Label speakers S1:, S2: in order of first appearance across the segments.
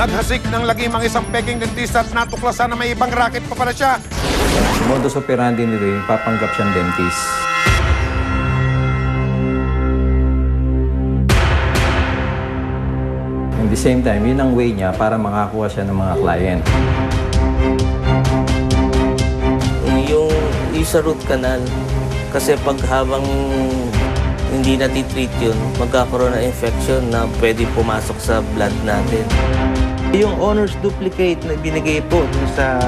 S1: Naghasik ng lagim ang isang peking dentista at natuklasan na may ibang racket pa pala siya.
S2: Yung modus operandi nito, yung papanggap siyang dentist. At the same time, yun ang way niya para makakuha siya ng mga client.
S3: Yung sa root canal, kasi pag habang hindi natitreat yun, magkakaroon ng infection na pwede pumasok sa blood natin.
S4: Yung owner's duplicate na binigay po dun sa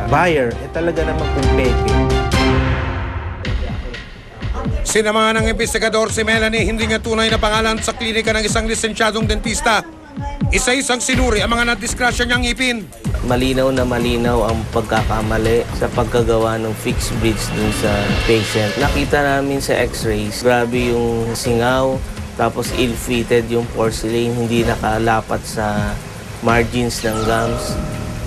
S4: buyer, talaga naman kung peke.
S1: Sinamahan ng investigador si Melanie, hindi nga tunay na pangalan sa klinika ng isang lisensyadong dentista. Isa-isang sinuri ang mga nadiskrasya niyang ngipin.
S3: Malinaw na malinaw ang pagkakamali sa pagkagawa ng fixed bridge dun sa patient. Nakita namin sa x-rays, grabe yung singaw, tapos ill-fitted yung porcelain, hindi nakalapat sa margins ng gums.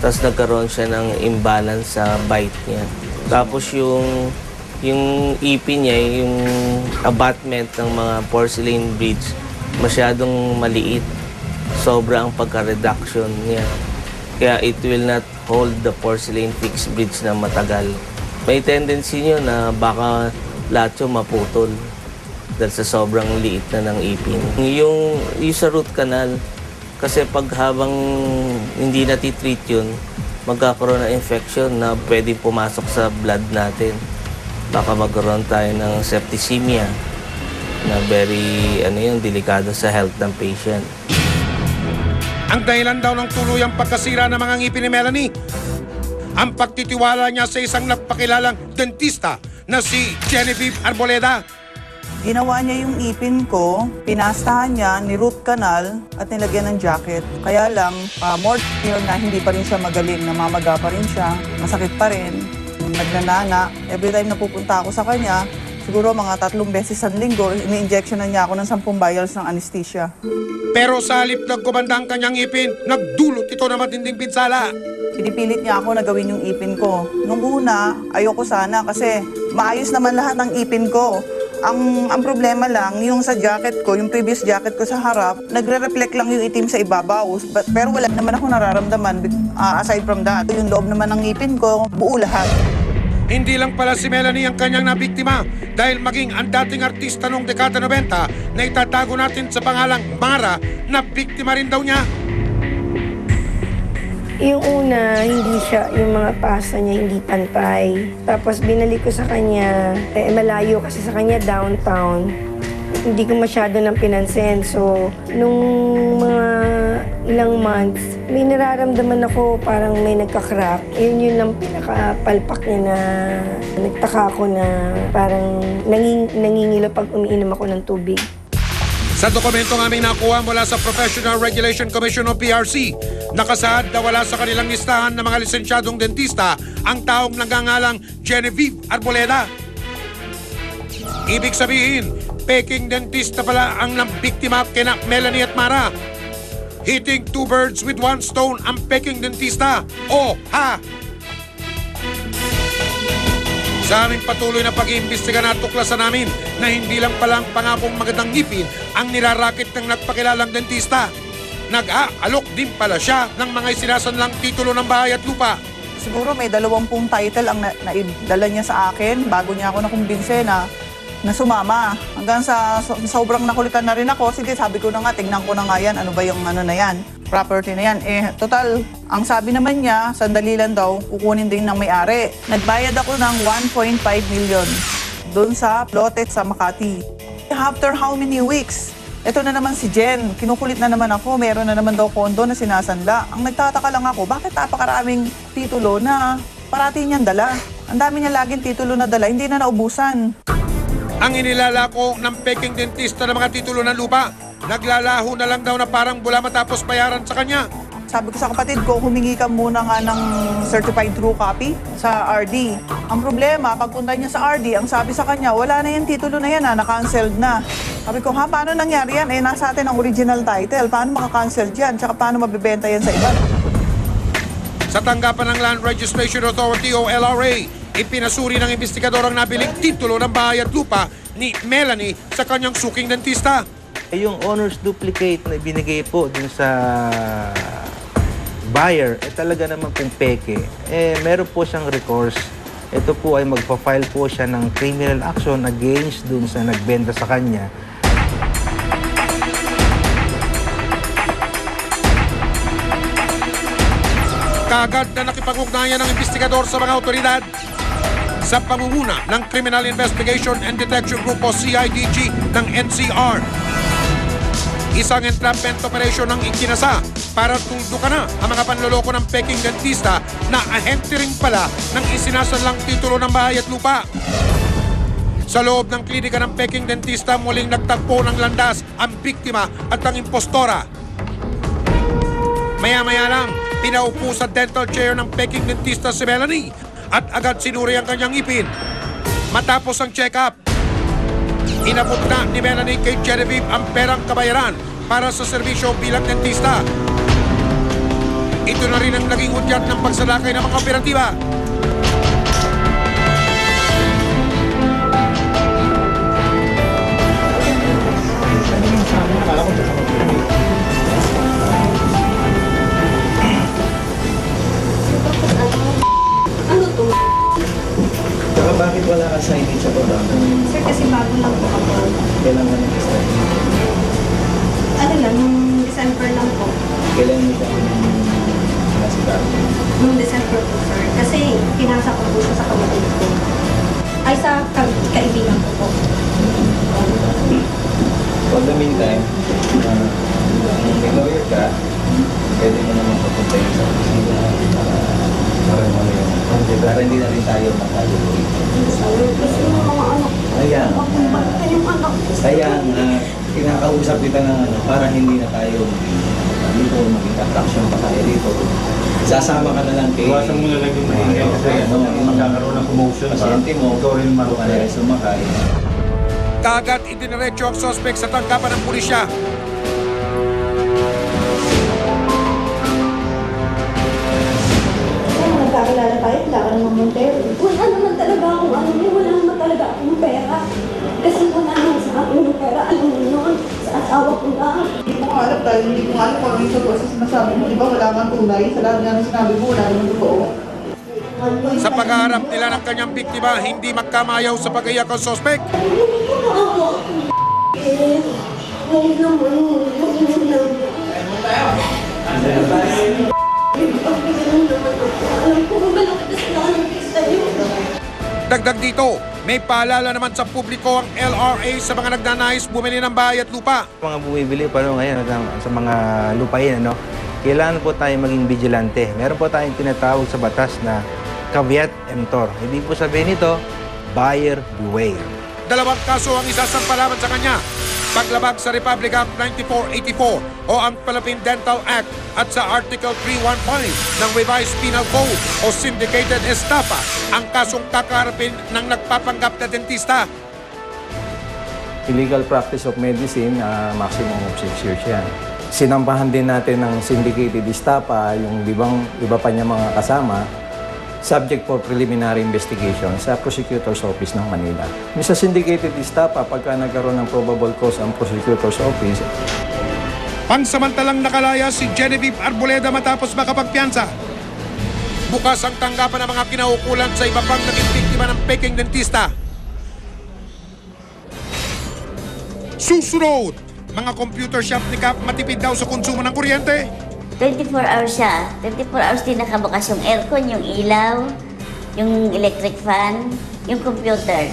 S3: Tapos nagkaroon siya ng imbalance sa bite niya. Tapos yung ipin niya, yung abutment ng mga porcelain bridge, masyadong maliit. Sobra ang pagka-reduction niya. Kaya it will not hold the porcelain fixed bridge na matagal. May tendency nyo na baka lahat yung maputol dahil sa sobrang liit na ng ipin. Yung sa root canal, kasi pag habang hindi natitreat yun, magkakaroon ng infection na pwede pumasok sa blood natin. Baka magkaroon tayo ng septicemia na very delikado sa health ng patient.
S1: Ang dahilan daw ng tuluyang pagkasira ng mga ngipin ni Melanie, ang pagtitiwala niya sa isang nagpakilalang dentista na si Genevieve Arboleda.
S5: Ginawa niya yung ipin ko, pinastahan niya, ni-root canal at nilagyan ng jacket. Kaya lang, more clear na hindi pa rin siya magaling, namamaga pa rin siya, masakit pa rin, nagnanana. Every time na pupunta ako sa kanya, siguro mga 3 beses sa linggo, ini-injection na niya ako ng 10 vials ng anesthesia.
S1: Pero sa halip nagkumanda ang kanyang ngipin, nagdulot ito na matinding pinsala.
S5: Pinipilit niya ako na gawin yung ipin ko. Nung una, ayoko sana kasi maayos naman lahat ng ipin ko. Ang problema lang, yung sa jacket ko, yung previous jacket ko sa harap, nagre-reflect lang yung itim sa ibabaw. Pero wala naman ako nararamdaman aside from that. Yung loob naman ng ngipin ko, buo lahat.
S1: Hindi lang pala si Melanie ang kanyang nabiktima dahil maging ang dating artista noong dekada 90 na itatago natin sa pangalang Mara na biktima rin daw niya.
S6: Yung una, hindi siya, yung mga pasa niya hindi pantay. Tapos binalik ko sa kanya, malayo kasi sa kanya downtown. Hindi ko masyado nang pinansin. So, nung mga ilang months, may nararamdaman ako parang may nagka-crack. Yun lang pinakapalpak niya na nagtaka ako na parang nangingilo pag umiinom ako ng tubig.
S1: Sa dokumento nga may nakuha mula sa Professional Regulation Commission o PRC, nakasaad na wala sa kanilang listahan ng mga lisensyadong dentista ang taong nagngangalang Genevieve Arboleda. Ibig sabihin, peking dentista pala ang nabiktima kina Melanie at Mara. Hitting 2 birds with 1 stone ang peking dentista. O ha! Sa aming patuloy na pag-iimbestiga natuklasan namin na hindi lang palang pangakong magandang ngipin ang nirarakit ng nagpakilalang dentista. Nag-aalok din pala siya ng mga isinasanlang titulo ng bahay at lupa.
S5: Siguro may 20 title ang naidala niya sa akin bago niya ako nakumbinse na sumama. Hanggang sa sobrang nakulitan na rin ako, sige sabi ko na nga, tignan ko na nga yan, ano ba yung na yan, property na yan. Total, ang sabi naman niya, sandali lang daw, kukunin din ng may-ari. Nagbayad ako ng 1.5 million doon sa lotet sa Makati. After how many weeks? Ito na naman si Jen, kinukulit na naman ako, meron na naman daw kondo na sinasanla. Ang nagtataka lang ako, bakit napakaraming titulo na parati niyang dala? Ang dami niya laging titulo na dala, hindi na naubusan.
S1: Ang inilalako ng peking dentista ng mga titulo ng lupa, naglalaho na lang daw na parang bula matapos bayaran sa kanya.
S5: Sabi ko sa kapatid ko, humingi ka muna nga ng certified true copy sa RD. Ang problema, pagpunta niya sa RD, ang sabi sa kanya, wala na yung titulo na yan, na-cancelled na. Sabi ko, paano nangyari yan? Nasa atin ang original title. Paano maka-cancel yan? Tsaka paano mabibenta yan sa iba?
S1: Sa tanggapan ng Land Registration Authority o LRA, ipinasuri ng investigador ang nabiling titulo ng bahay at lupa ni Melanie sa kanyang suking dentista.
S4: Yung owner's duplicate na binigay po dun sa buyer, talaga naman kung peke, meron po siyang recourse. Ito po ay magpa-file po siya ng criminal action against dun sa nagbenta sa kanya.
S1: Kaagad na nakipag-ugnayan ng investigador sa mga otoridad sa pangunguna ng Criminal Investigation and Detection Group o CIDG ng NCR. Isang entrapment operation ang ikinasa para tuldukan na ang mga panloloko ng peking dentista na ahente rin pala ng isinasalang titulo ng bahay at lupa. Sa loob ng klinika ng peking dentista, muling nagtagpo ng landas ang biktima at ang impostora. Maya-maya lang, pinaupo sa dental chair ng peking dentista si Melanie at agad sinuri ang kanyang ipin. Matapos ang check-up, inabot na ni Melanie kay Genevieve ang perang kabayaran para sa serbisyo bilang dentista. Ito na rin ang naging hudyat ng pagsalakay ng mga operatiba.
S2: Saka bakit wala ka signage sa baba?
S7: Sir, kasi bago lang po ako.
S2: Kailan ka nag-start?
S7: Ano lang, nung December lang po.
S2: Kailan mo siya nasigaw?
S7: Nung December po, sir. Kasi pinasa ko po siya sa kapatid ko. Ay, sa kaibigan ko po.
S2: For the meantime, kung may lawyer ka, pwede mo naman papunta yun sa opisina para hindi na rin tayo makagalo dito.
S7: Kasi yung mga anak ko.
S2: Kaya,
S7: Yung anak ko.
S2: kaya kinakausap kita ng para hindi na tayo dito, maging attraction pa tayo dito. Sasama ka na lang kay...
S8: Iwasan mo na lang yung maingay kasi magkakaroon ng commotion sa
S2: pasyente mo,
S8: ikaw rin
S2: kung ano rin sumakay.
S1: Kaagad idiniretso ang suspect sa tanggapan ng pulisya.
S7: Nagkakilala tayo, wala ka naman Montero. Wala naman talaga akong ano niya, wala naman talaga akong pera. Kasi wala naman sa akin yung pera, alam mo yun, sa asawa ko lang.
S5: Hindi ko nga alam dahil hindi ko nga alam kung ano yung totoo sa sinasabi mo. Di ba wala nga tunay? Sa lahat nga ng sinabi mo, wala naman totoo.
S1: Sa paghaharap nila ng kanyang biktima, hindi magkamayaw sa pag-iyak ang suspect.
S7: Hindi ko na ako. Ngayon naman, mag-inom lang. Pagbigyan naman ako. Alam ko kung balakit na sila ka ng pista yun.
S1: Dagdag dito, may paalala naman sa publiko ang LRA sa mga nagnanais bumili ng bahay at lupa.
S4: Mga bumibili pa ngayon sa mga lupain, kailangan po tayo maging vigilante. Meron po tayong tinatawag sa batas na caveat emptor. Hindi po sabihin nito, buyer beware.
S1: Dalawang kaso ang isasampalaman sa kanya. Paglabag sa Republic Act 9484 o ang Philippine Dental Act at sa Article 315 ng Revised Penal Code o Syndicated Estafa ang kasong kakaharapin ng nagpapanggap na dentista.
S2: Illegal practice of medicine, maximum of 6 years yan. Sinampahan din natin ng syndicated estafa, yung iba pa niya mga kasama, subject for preliminary investigation sa Prosecutor's Office ng Manila. Sa syndicated estafa, pagka nagkaroon ng probable cause ang Prosecutor's Office,
S1: Pansamantalang nakalaya si Genevieve Arboleda matapos makapagpiyansa. Bukas ang tanggapan ng mga kinaukulan sa iba pang naging biktima ng peking dentista. Susunod, mga computer shop ni Cap matipid daw sa konsumo ng kuryente.
S9: 24 hours siya. 24 hours din nakabukas yung aircon, yung ilaw, yung electric fan, yung computer.